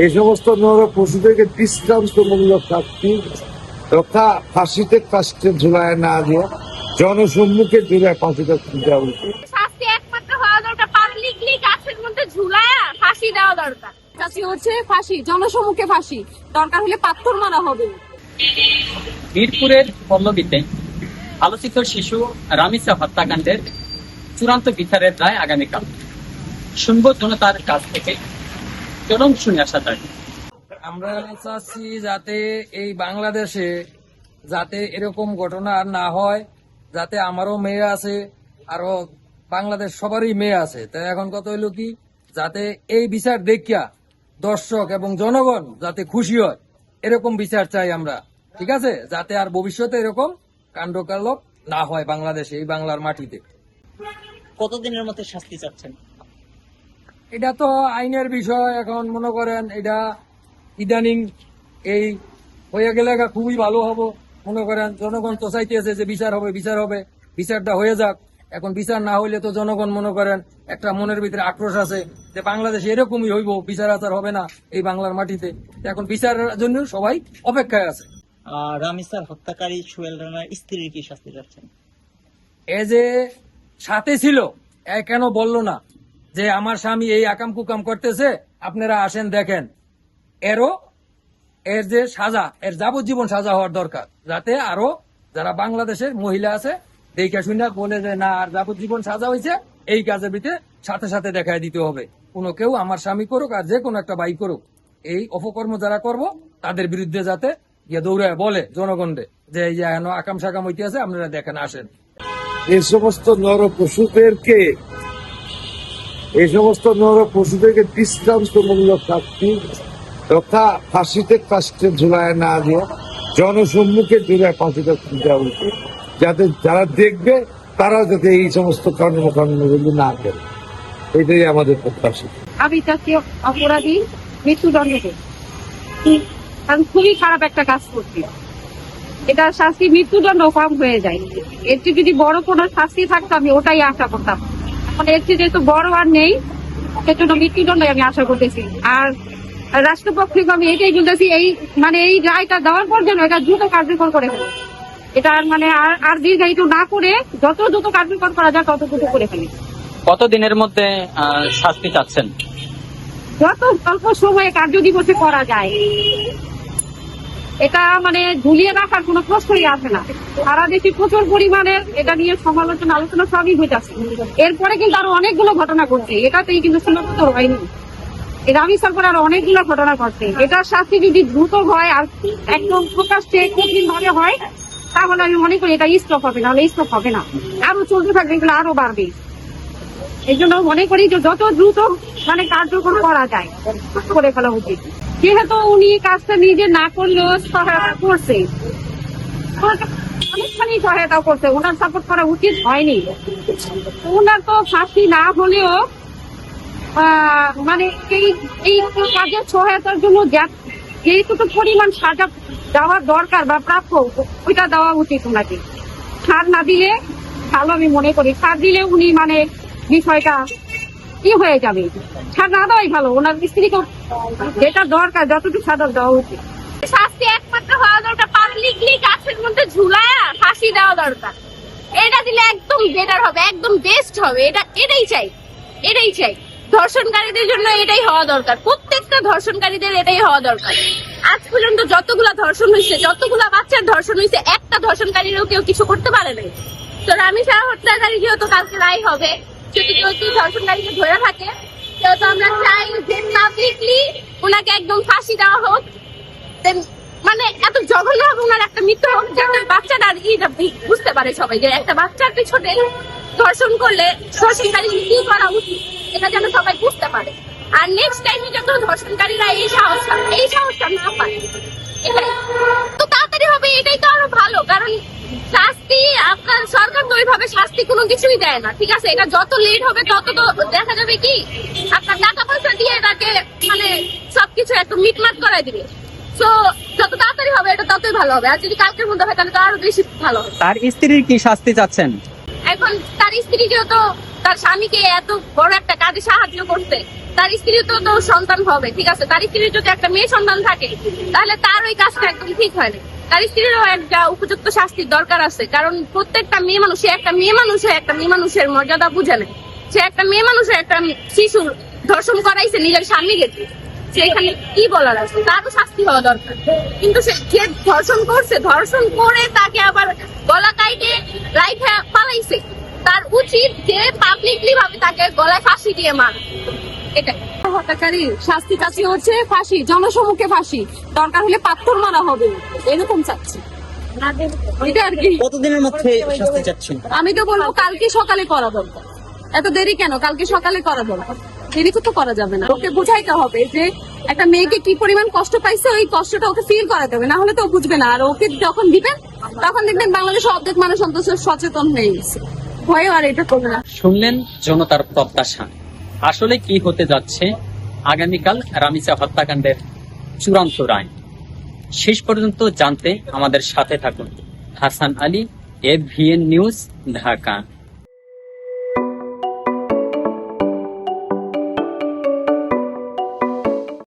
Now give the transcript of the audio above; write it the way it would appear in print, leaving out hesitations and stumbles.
এই সমস্ত নর পশুদেরকে দৃষ্টান্তমূলক শাস্তি তথা ফাঁসিতে কাস্টে ঝুলায় না দিয়ে জনসম্মুখে ঝুলায় ফাঁসিতে দেওয়া উচিত। শাস্তি একমাত্র হওয়া দরকার পাবলিকলি গাছের মধ্যে ঝুলায়া ফাঁসি দেওয়া দরকার। শাস্তি হচ্ছে ফাঁসি, জনসম্মুখে ফাঁসি, দরকার হলে পাথর মারা হবে। মিরপুরের পল্লবীতে আলোচিত শিশু রামিসা হত্যাকাণ্ডের চূড়ান্ত বিচারের রায় আগামীকাল। শুনবো জনতার কাছ থেকে, চরম শুনে আসা যায়। আমরা চাচ্ছি যাতে এই বাংলাদেশে যাতে এরকম ঘটনা আর না হয়, যাতে আমারও মেয়ে আছে, আরো বাংলাদেশ সবারই মেয়ে আছে। তাই এখন কথা হইলো কি, যাতে এই বিচার দেখিয়া দর্শক এবং জনগণ যাতে খুশি হয়, এরকম বিচার চাই আমরা। ঠিক আছে, যাতে আর ভবিষ্যতে এরকম কাণ্ডকালক না হয় বাংলাদেশে, এই বাংলার মাটিতে। কতদিনের মধ্যে শাস্তি চাচ্ছেন? এটা তো আইনের বিষয়। এখন মনে করেন এটা ইদানিং এই হয়ে গেলে খুবই ভালো হবো। মনে করেন জনগণ তো চাইতেছে যে বিচার হবে, বিচার হবে, বিচারটা হয়ে যাক। এখন বিচার না হইলে তো জনগণ মনে করেন একটা মনের ভিতরে আক্রোশ আছে যে বাংলাদেশে এরকমই হইব, বিচার আচার হবে না এই বাংলার মাটিতে। এখন বিচারের জন্য সবাই অপেক্ষায় আছে। রামিসার হত্যাকারী সোহেল রানার স্ত্রীর কি শাস্তি যাচ্ছেন? এ যে সাথে ছিল, এ কেন বললো না যে আমার স্বামী এই আকাম কুকাম করতেছে, আপনারা আসেন দেখেন। এর যে সাজা, এর যাবজ্জীবন সাজা হওয়ার দরকার, যাতে আরো যারা বাংলাদেশের মহিলা আছে দেখে শুনে বলে যে না আর যাবজ্জীবন সাজা হয়েছে, এই কাজের ভিতরে সাথে সাথে দেখায় দিতে হবে। কোনো কেউ আমার স্বামী করুক আর যে কোনো একটা বাই করুক, এই অপকর্ম যারা করব তাদের বিরুদ্ধে যাতে গিয়ে দৌড়ায় বলে জনগণে যে এই যে আকাম সাকাম হইতে আছে, আপনারা দেখেন আসেন। এই সমস্ত নর পশুদেরকে দৃষ্টান্তমূলক শাস্তি তথা ফাঁসিতে কাস্টে ঝুলায় না দিয়ে জনসম্মুখে ঝুলায় ফাঁসিতে দেওয়া উচিত, যাতে যারা দেখবে তারাও যাতে এই সমস্ত কর্মকাণ্ডগুলি না করে। এটাই আমাদের প্রত্যাশা। আমি চাচ্ছি অপরাধী মৃত্যুদণ্ড দেব, কারণ খুবই খারাপ একটা কাজ করছি। এটা শাস্তি মৃত্যুদণ্ড কম হয়ে যায়। এর চেয়ে যদি বড় কোনো শাস্তি থাকতো আমি ওটাই আশা করতাম। এখন এর চেয়ে যেহেতু বড় আর নেই, সেজন্য মৃত্যুদণ্ড আমি আশা করতেছি। আর রাষ্ট্রপক্ষকে আমি এটাই বলতেছি, এই রায়টা দেওয়ার পর যেন এটা দ্রুত কার্যকর করে ফেলে। এটা আর দীর্ঘায়িত না করে যত দ্রুত কার্যকর করা যায় তত দ্রুত করে ফেলে। কতদিনের মধ্যে শাস্তি চাচ্ছেন? যত অল্প সময়ে কার্যদিবসে করা যায়। এটা ঝুলিয়ে রাখার কোনো প্রশ্নই আসে না। সারা দেশে প্রচুর পরিমাণের এটা নিয়ে সমালোচনা আলোচনা সবই হইতেছে। এরপরে কিন্তু আরো অনেকগুলো ঘটনা ঘটছে, এটাতেই কিন্তু সীমাবদ্ধ হয়নি। রামিসার পরে আরো অনেকগুলো ঘটনা ঘটছে। এটার শাস্তি যদি দ্রুত হয় আর একদম প্রকাশ্যে কঠিন ভাবে হয়, তাহলে আমি মনে করি এটা স্টপ হবে, নাহলে স্টপ হবে না, আরো চলতে থাকবে, এগুলো আরো বাড়বে। এই জন্য মনে করি যে যত দ্রুত কার্যকর করা যায় করে ফেলা উচিত। যেহেতু উনি কাজটা নিজে না করলেও সহায়তা করছে, অনেকখানি সহায়তা করছে, ওনার সাপোর্ট করা উচিত হয়নি। ওনার তো ফাঁসি না হলেও এই কাজের সহায়তার জন্য যেটুকু পরিমাণ সাজা দেওয়ার দরকার বা প্রাপ্য, ওইটা দেওয়া উচিত ওনাকে। ছাড় না দিলে ভালো আমি মনে করি। ছাড় দিলে উনি বিষয়টা কি হয়ে যাবে, ছাড় না দেওয়াই ভালো। ওনার স্ত্রীকে যেটা দরকার যতটুকু সাজা দেওয়া উচিত। শাস্তি একমাত্র হওয়া দরকার পাবলিকলি গাছের মধ্যে ঝুলায়া ফাঁসি দেওয়া দরকার। এটা দিলে একদম বেটার হবে, একদম বেস্ট হবে। এটাই চাই ধর্ষণকারীদের জন্য, এটাই হওয়া দরকার। প্রত্যেকটা ধর্ষণকারীদের এটাই হওয়া দরকার। আজ পর্যন্ত যতগুলা ধর্ষণ হয়েছে, যতগুলা বাচ্চার ধর্ষণ হয়েছে, একটা ধর্ষণকারীরও কেউ কিছু করতে পারে নাই। তো রামিসা হত্যাকারী যেহেতু কালকে রায় হবে, যদি কেউ ধর্ষণকারীকে ধরে থাকে, সেহেতু আমরা চাই যে পাবলিকলি ওনাকে একদম ফাঁসি দেওয়া হোক। এত জঘন্য হবে ওনার একটা মৃত্যু হোক, যাতে বাচ্চাটা বুঝতে পারে সবাই যে একটা বাচ্চার পিছনে ধর্ষণ করলে ধর্ষণকারী কি করা উচিত, এটা যেন সবাই বুঝতে পারে। আর নেক্সট টাইমে যত ধর্ষণকারীরা এই সাহসটা না পায়, এটাই তো তাড়াতাড়ি হবে। এটাই তো আরো ভালো, কারণ শাস্তি আপনার সরকার তো ওইভাবে শাস্তি কোনো কিছুই দেয় না। ঠিক আছে, এটা যত লেট হবে তত তো দেখা যাবে কি আপনার টাকা পয়সা দিয়ে তাকে সবকিছু একটু মিটমাট করাই দিবে। তো যত তাড়াতাড়ি হবে এটা ততই ভালো হবে। আর যদি কালকের মধ্যে হয় তাহলে তো আরো বেশি ভালো হবে। তার স্ত্রীর কি শাস্তি চাচ্ছেন? এখন তার স্ত্রীকেও তো তার স্বামীকে এত বড় একটা কাজে সাহায্য করতে, তার স্ত্রীও তো তো সন্তান হবে, ঠিক আছে, তার স্ত্রীর যদি একটা মেয়ে সন্তান থাকে তাহলে তার ওই কাজটা একদম ঠিক হয় না। তার স্ত্রীরও একটা উপযুক্ত শাস্তির দরকার আছে, কারণ প্রত্যেকটা মেয়ে মানুষ, সে একটা মেয়ে মানুষ হয়ে একটা মেয়ে মানুষের মর্যাদা বুঝে নেয়। সে একটা মেয়ে মানুষ হয়ে একটা শিশুর ধর্ষণ করাইছে নিজের স্বামীকে, সেখানে কি বলার আছে, তারও শাস্তি হওয়া দরকার। কিন্তু সে যে ধর্ষণ করছে, ধর্ষণ করে তাকে আবার গলা কাইটে রাইখা পালাইছে, তার উচিত যে পাবলিকলি ভাবে তাকে গলায় ফাঁসি দিয়ে মার। এটা হত্যাকারী শাস্তি চাচ্ছি হচ্ছে ফাঁসি, জনসম্মুখে ফাঁসি, দরকার হলে পাথর মারা হবে, এরকম চাচ্ছি। এটা আর কি। কতদিনের মধ্যে শাস্তি চাচ্ছেন? আমি তো বলবো কালকে সকালে করা দরকার। এত দেরি কেন? কালকে সকালে করা দরকার। দেরি তো করা যাবে না। ওকে বুঝাইতে হবে যে একটা মেয়েকে কি পরিমাণ কষ্ট পাইছে, ওই কষ্টটা ওকে ফিল করাতে হবে, না হলে তো ও বুঝবে না। আর ওকে যখন দিবেন তখন দেখবেন বাংলাদেশের অর্ধেক মানুষ অন্তত সচেতন হয়ে গেছে, ভয়ে আর এটা করবে না। শুনলেন জনতার প্রত্যাশা। আসলে কি হতে যাচ্ছে আগামীকাল রামিসা হত্যাকাণ্ডের চূড়ান্ত রায়? শেষ পর্যন্ত জানতে আমাদের সাথে থাকুন। Hasan Ali, AVN news, Dhaka.